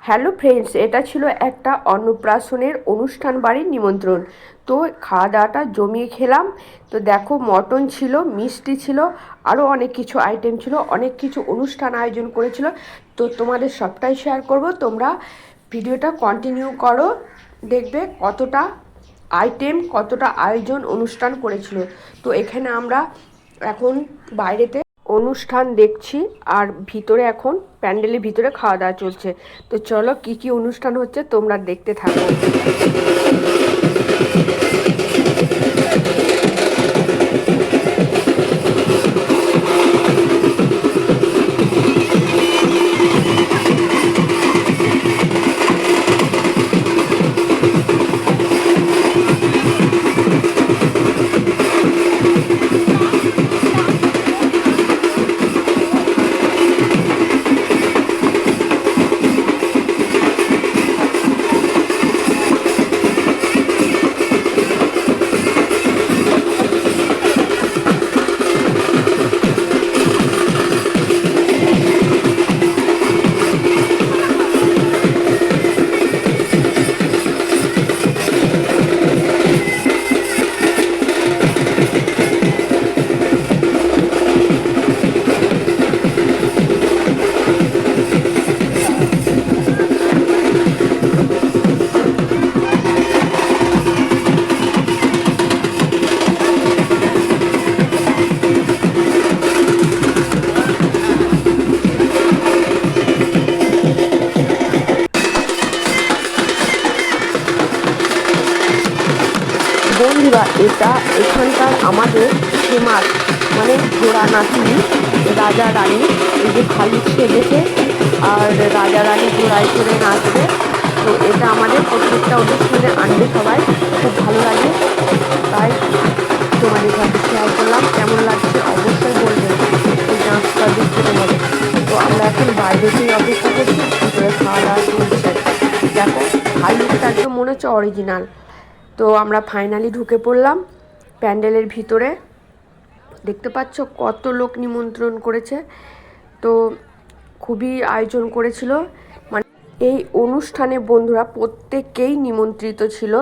Hello friends, এটা ছিল একটা অন্নপ্রাশনের অনুষ্ঠান বাড়ির নিমন্ত্রণ। তো খাওয়া দাওয়াটা জমিয়ে খেলাম। তো দেখো, মটন ছিল, মিষ্টি ছিল, আরও অনেক কিছু আইটেম ছিল, অনেক কিছু অনুষ্ঠান আয়োজন করেছিল। তো তোমাদের সবটাই শেয়ার করব, তোমরা ভিডিওটা কন্টিনিউ করো, দেখবে কতটা আইটেম, কতটা আয়োজন অনুষ্ঠান করেছিল। তো এখানে আমরা এখন বাইরেতে অনুষ্ঠান দেখছি, আর ভিতরে এখন প্যান্ডেলের ভিতরে খাওয়া দাওয়া চলছে। তো চলো, কি কি অনুষ্ঠান হচ্ছে তোমরা দেখতে থাকো। বন্ধুরা, এটা এখানকার আমাদের ফেমাস, মানে ঘোড়া নাচি, রাজা রানী, এই যে খালি ছেলেছে আর রাজা রানী ঘোড়ায় চড়ে নাচবে। তো এটা আমাদের প্রত্যেকটা অনুষ্ঠানে আনবে সবাই, খুব ভালো লাগে। তাই তোমাদের সাথে শেয়ার করলাম, কেমন লাগছে অবশ্যই বলবেন। এই নাচটা দেখতে তোমাদের। তো আমরা এখন বাইরেতেই অপেক্ষা করছি, ভিতরে খাওয়া দাওয়া চলছে। দেখো, হাইলুকটা একদম মনে হচ্ছে অরিজিনাল। তো আমরা ফাইনালি ঢুকে পড়লাম প্যান্ডেলের ভিতরে। দেখতে পাচ্ছ কত লোক নিমন্ত্রণ করেছে। তো খুবই আয়োজন করেছিল, মানে এই অনুষ্ঠানে বন্ধুরা প্রত্যেকেই নিমন্ত্রিত ছিল।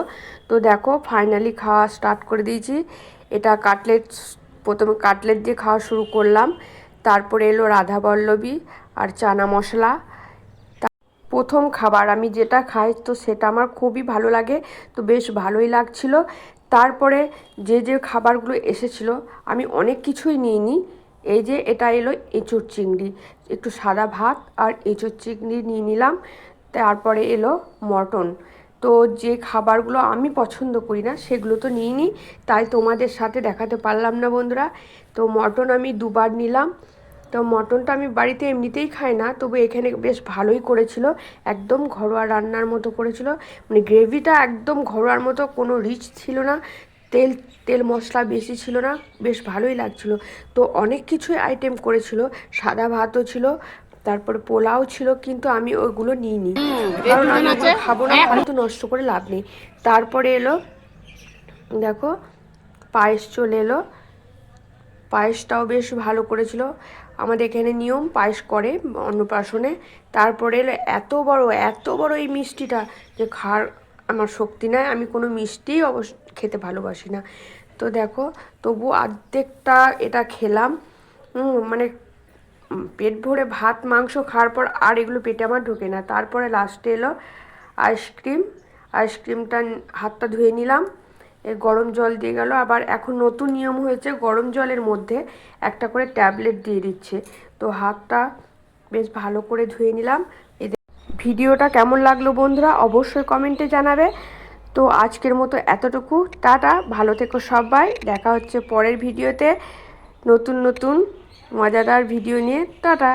তো দেখো, ফাইনালি খাওয়া স্টার্ট করে দিয়েছি। এটা কাটলেট, প্রথমে কাটলেট দিয়ে খাওয়া শুরু করলাম। তারপরে এলো রাধাবল্লভী আর চানা মশলা। প্রথম খাবার আমি যেটা খাই, তো সেটা আমার খুবই ভালো লাগে, তো বেশ ভালোই লাগছিল। তারপরে যে যে খাবারগুলো এসেছিলো আমি অনেক কিছুই নিইনি। এই যে এটা এলো এঁচোড় চিংড়ি, একটু সাদা ভাত আর এঁচোড় চিংড়ি নিয়ে নিলাম। তারপরে এলো মটন। তো যে খাবারগুলো আমি পছন্দ করি না সেগুলো তো নিইনি, তাই তোমাদের সাথে দেখাতে পারলাম না বন্ধুরা। তো মটন আমি দুবার নিলাম। তো মটনটা আমি বাড়িতে এমনিতেই খাই না, তবু এখানে বেশ ভালোই করেছিল, একদম ঘরোয়া রান্নার মতো করেছিল। মানে গ্রেভিটা একদম ঘরোয়ার মতো, কোনো রিচ ছিল না, তেল তেল মশলা বেশি ছিল না, বেশ ভালোই লাগছিল। তো অনেক কিছুই আইটেম করেছিল, সাদা ভাতও ছিল, তারপরে পোলাও ছিল, কিন্তু আমি ওইগুলো নিইনি, কারণ আমি ওগুলো খাবো না, ফালতু নষ্ট করে লাভ নেই। তারপরে এলো, দেখো, পায়েস চলে এলো। পায়েসটাও বেশ ভালো করেছিল। আমাদের এখানে নিয়ম, পায়েস করে অন্নপ্রাশনে। তারপরে এলো এত বড় এই মিষ্টিটা, যে খাওয়ার আমার শক্তি নাই, আমি কোনো মিষ্টিই অবশ্য খেতে ভালোবাসি না। তো দেখো, তবু অর্ধেকটা এটা খেলাম। মানে পেট ভরে ভাত মাংস খাওয়ার পর আর এগুলো পেটে আমার ঢোকে না। তারপরে লাস্টে এলো আইসক্রিম। আইসক্রিমটা হাতটা ধুয়ে নিলাম, গরম জল দিয়ে গেল। আবার এখন নতুন নিয়ম হয়েছে, গরম জলের মধ্যে একটা করে ট্যাবলেট দিয়ে দিচ্ছে। তো হাতটা বেশ ভালো করে ধুয়ে নিলাম। ভিডিওটা কেমন লাগলো বন্ধুরা অবশ্যই কমেন্টে জানাবে। তো আজকের মতো এতটুকু, টাটা, ভালো থেকো সবাই, দেখা হচ্ছে পরের ভিডিওতে নতুন নতুন মজাদার ভিডিও নিয়ে। টাটা।